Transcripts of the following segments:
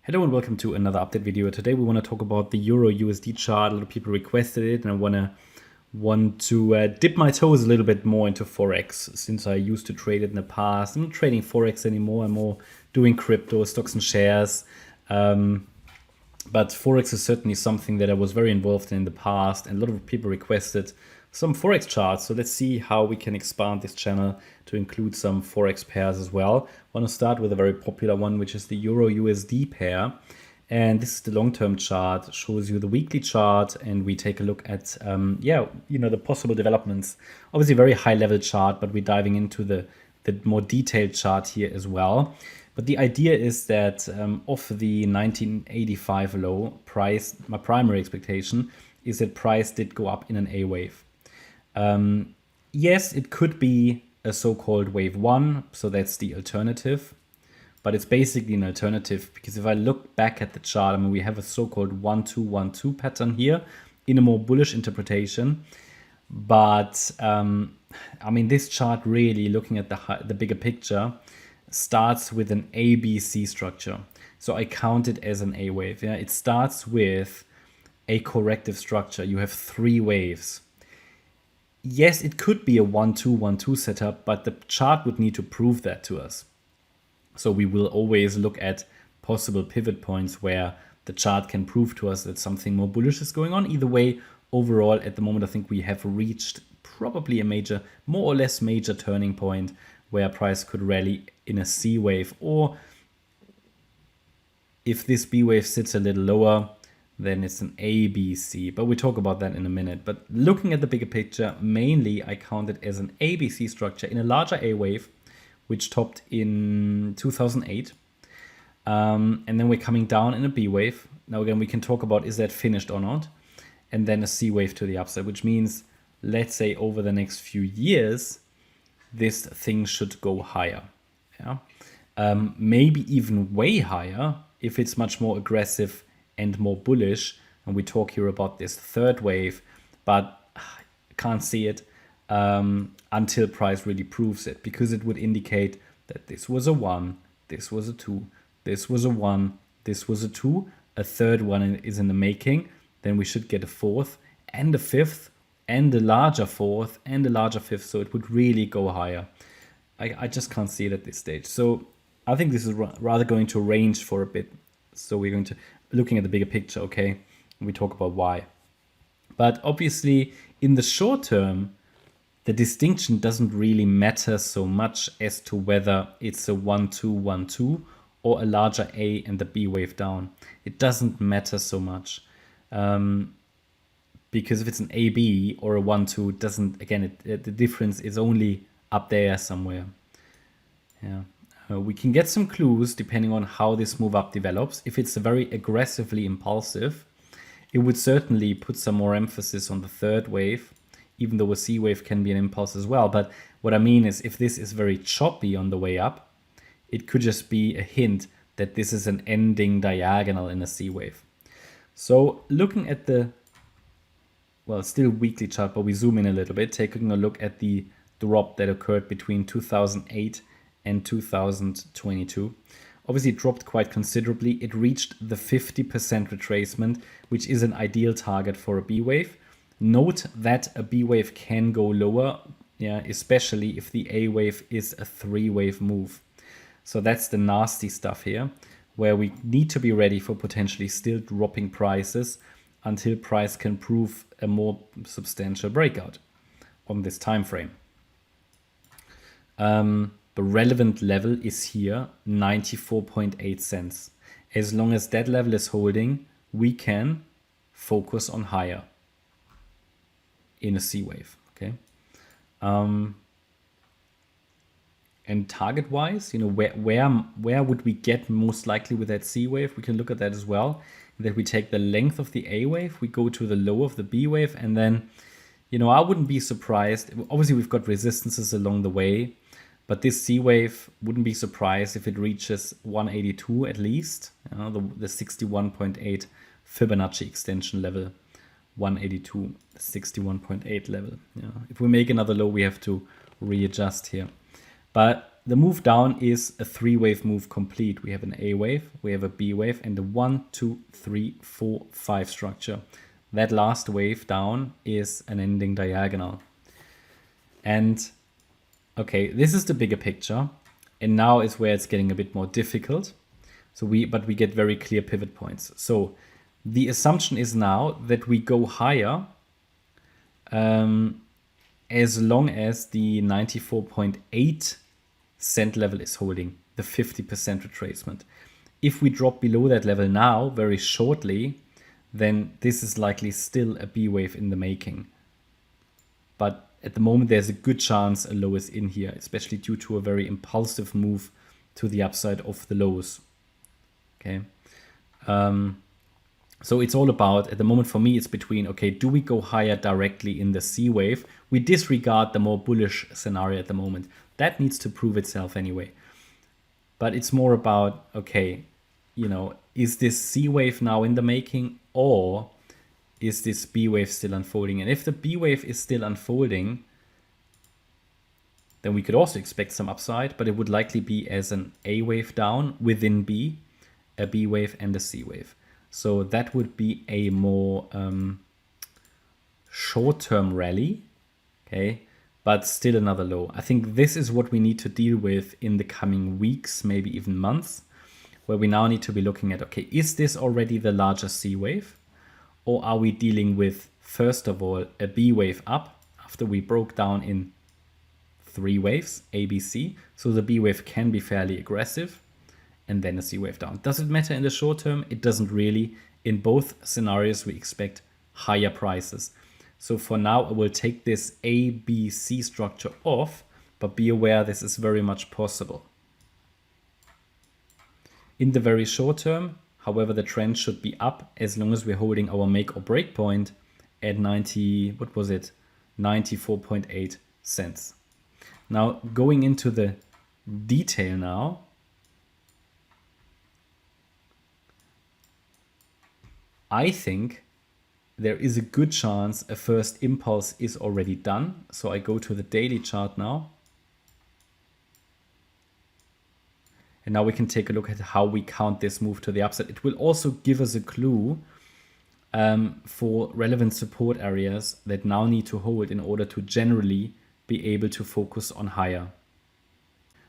Hello and welcome to another update video. Today we want to talk about the Euro USD chart. A lot of people requested it, and I want to dip my toes a little bit more into Forex, since I used to trade it in the past. I'm not trading Forex anymore. I'm more doing crypto, stocks and shares. But Forex is certainly something that I was very involved in the past, and a lot of people requested some Forex charts. So let's see how we can expand this channel to include some Forex pairs as well. I want to start with a very popular one, which is the Euro USD pair. And this is the long-term chart, shows you the weekly chart, and we take a look at, the possible developments. Obviously, very high-level chart, but we're diving into the more detailed chart here as well. But the idea is that off the 1985 low price, my primary expectation is that price did go up in an A wave. Yes, it could be a so-called wave one, so that's the alternative. But it's basically an alternative because if I look back at the chart, I mean, we have a so-called 1-2-1-2 pattern here in a more bullish interpretation. But I mean, this chart really, looking at the bigger picture, starts with an ABC structure. So I count it as an A wave. Yeah, it starts with a corrective structure. You have three waves. Yes, it could be a 1-2-1-2 setup, but the chart would need to prove that to us. So we will always look at possible pivot points where the chart can prove to us that something more bullish is going on. Either way, overall, at the moment, I think we have reached probably a major, more or less major turning point where price could rally in a C wave, or if this B wave sits a little lower, then it's an ABC, but we'll talk about that in a minute. But looking at the bigger picture, mainly I count it as an ABC structure in a larger A wave, which topped in 2008. And then we're coming down in a B wave. Now again, we can talk about is that finished or not, and then a C wave to the upside, which means, let's say over the next few years, this thing should go higher. Yeah, maybe even way higher if it's much more aggressive and more bullish. And we talk here about this third wave, but can't see it until price really proves it, because it would indicate that this was a 1, this was a 2, this was a 1, this was a 2, a third one is in the making. Then we should get a fourth and a fifth and a larger fourth and a larger fifth. So it would really go higher. I just can't see it at this stage. So I think this is rather going to range for a bit. So we're going to looking at the bigger picture, okay? And we talk about why. But obviously, in the short term, the distinction doesn't really matter so much as to whether it's a 1-2-1-2 or a larger A and the B wave down. It doesn't matter so much. Because if it's an AB or a 1-2, doesn't, again, the difference is only up there somewhere. Yeah. We can get some clues depending on how this move up develops. If it's very aggressively impulsive, it would certainly put some more emphasis on the third wave, even though a C wave can be an impulse as well. But what I mean is, if this is very choppy on the way up, it could just be a hint that this is an ending diagonal in a C wave. So looking at the, well, still weekly chart, but we zoom in a little bit, taking a look at the drop that occurred between 2008 and 2022. Obviously, it dropped quite considerably. It reached the 50% retracement, which is an ideal target for a B wave. Note that a B wave can go lower, yeah, especially if the A wave is a 3-wave move. So that's the nasty stuff here, where we need to be ready for potentially still dropping prices until price can prove a more substantial breakout on this time frame. The relevant level is here, 94.8 cents. As long as that level is holding, we can focus on higher in a C wave. Okay. And target wise, where would we get most likely with that C wave? We can look at that as well. That we take the length of the A wave, we go to the low of the B wave, and then, I wouldn't be surprised. Obviously, we've got resistances along the way, but this C wave, wouldn't be surprised if it reaches 182 at least, the 61.8 Fibonacci extension level, 182, 61.8 level. If we make another low, we have to readjust here. But the move down is a 3-wave move complete. We have an A wave, we have a B wave, and a 1, 2, 3, 4, 5 structure. That last wave down is an ending diagonal. And okay, this is the bigger picture. And now is where it's getting a bit more difficult. But we get very clear pivot points. So the assumption is now that we go higher as long as the 94.8 cent level is holding, the 50% retracement. If we drop below that level now, very shortly, then this is likely still a B wave in the making. But at the moment, there's a good chance a low is in here, especially due to a very impulsive move to the upside of the lows. Okay. So it's all about, at the moment for me, it's between, okay, do we go higher directly in the C wave? We disregard the more bullish scenario at the moment. That needs to prove itself anyway. But it's more about, okay, you know, is this C wave now in the making, or is this B wave still unfolding? And if the B wave is still unfolding, then we could also expect some upside, but it would likely be as an A wave down within B, a B wave and a C wave. So that would be a more short-term rally, okay, but still another low. I think this is what we need to deal with in the coming weeks, maybe even months, where we now need to be looking at, okay, is this already the larger C wave? Or are we dealing with, first of all, a B wave up after we broke down in 3 waves, A, B, C? So the B wave can be fairly aggressive, and then a C wave down. Does it matter in the short term? It doesn't really. In both scenarios, we expect higher prices. So for now, I will take this A, B, C structure off, but be aware this is very much possible. In the very short term, however, the trend should be up as long as we're holding our make or break point at 94.8 cents. Now, going into the detail now, I think there is a good chance a first impulse is already done. So I go to the daily chart now. And now we can take a look at how we count this move to the upside. It will also give us a clue for relevant support areas that now need to hold in order to generally be able to focus on higher.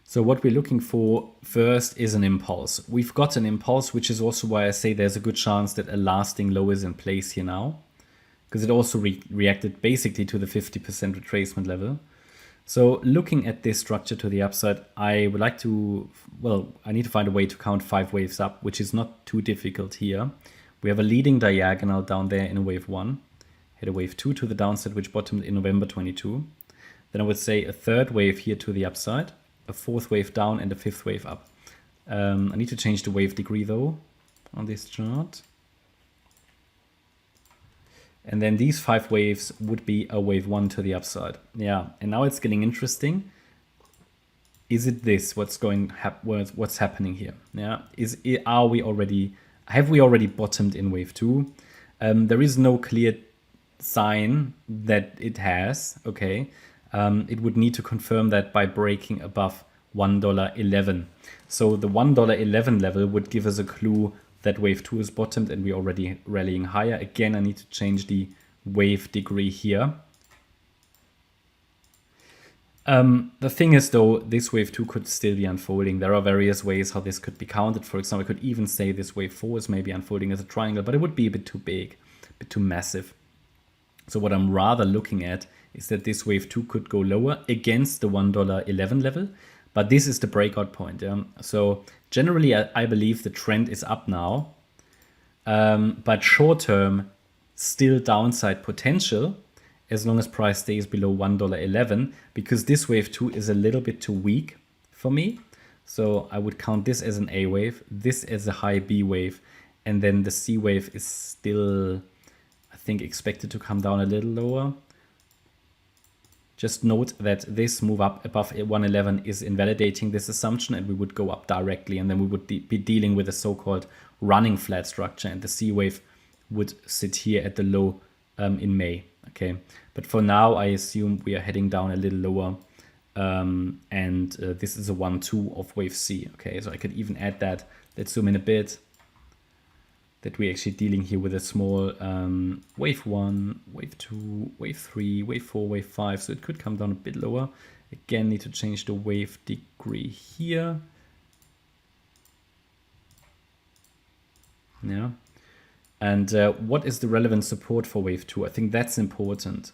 So what we're looking for first is an impulse. We've got an impulse, which is also why I say there's a good chance that a lasting low is in place here now, because it also reacted basically to the 50% retracement level. So looking at this structure to the upside, I would like to, well, I need to find a way to count 5 waves up, which is not too difficult here. We have a leading diagonal down there in a wave 1, hit a wave 2 to the downside, which bottomed in November 22. Then I would say a third wave here to the upside, a fourth wave down, and a fifth wave up. I need to change the wave degree though on this chart. And then these 5 waves would be a wave 1 to the upside. Yeah, and now it's getting interesting. Is it this? What's happening here? Yeah, have we already bottomed in wave 2? There is no clear sign that it has. Okay. It would need to confirm that by breaking above $1.11. So the $1.11 level would give us a clue that wave 2 is bottomed and we're already rallying higher. Again, I need to change the wave degree here. The thing is though, this wave 2 could still be unfolding. There are various ways how this could be counted. For example, I could even say this wave 4 is maybe unfolding as a triangle, but it would be a bit too big, a bit too massive. So what I'm rather looking at is that this wave 2 could go lower against the $1.11 level, but this is the breakout point. Yeah? So generally, I believe the trend is up now, but short term, still downside potential as long as price stays below $1.11, because this wave 2 is a little bit too weak for me. So I would count this as an A wave, this as a high B wave, and then the C wave is still, I think, expected to come down a little lower. Just note that this move up above 111 is invalidating this assumption, and we would go up directly, and then we would be dealing with a so-called running flat structure, and the C wave would sit here at the low in May. Okay, but for now, I assume we are heading down a little lower This is a 1-2 of wave C. Okay, so I could even add that. Let's zoom in a bit. That we're actually dealing here with a small wave 1, wave 2, wave 3, wave 4, wave 5. So it could come down a bit lower. Again, need to change the wave degree here. Yeah. And what is the relevant support for wave 2? I think that's important.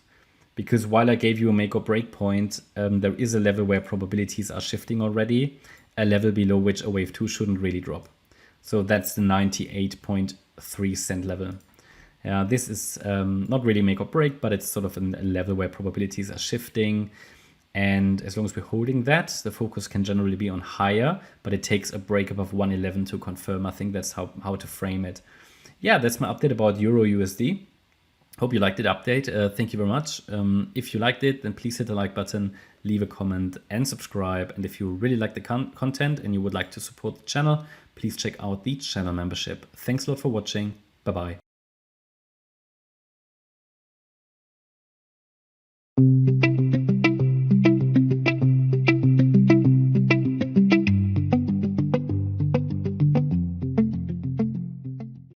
Because while I gave you a make or break point, there is a level where probabilities are shifting already, a level below which a wave 2 shouldn't really drop. So that's the 98.3 cent level. This is not really make or break, but it's sort of a level where probabilities are shifting. And as long as we're holding that, the focus can generally be on higher, but it takes a break above 111 to confirm. I think that's how to frame it. Yeah, that's my update about Euro USD. Hope you liked the update. Thank you very much. If you liked it, then please hit the like button, leave a comment and subscribe. And if you really like the content and you would like to support the channel, please check out the channel membership. Thanks a lot for watching. Bye-bye.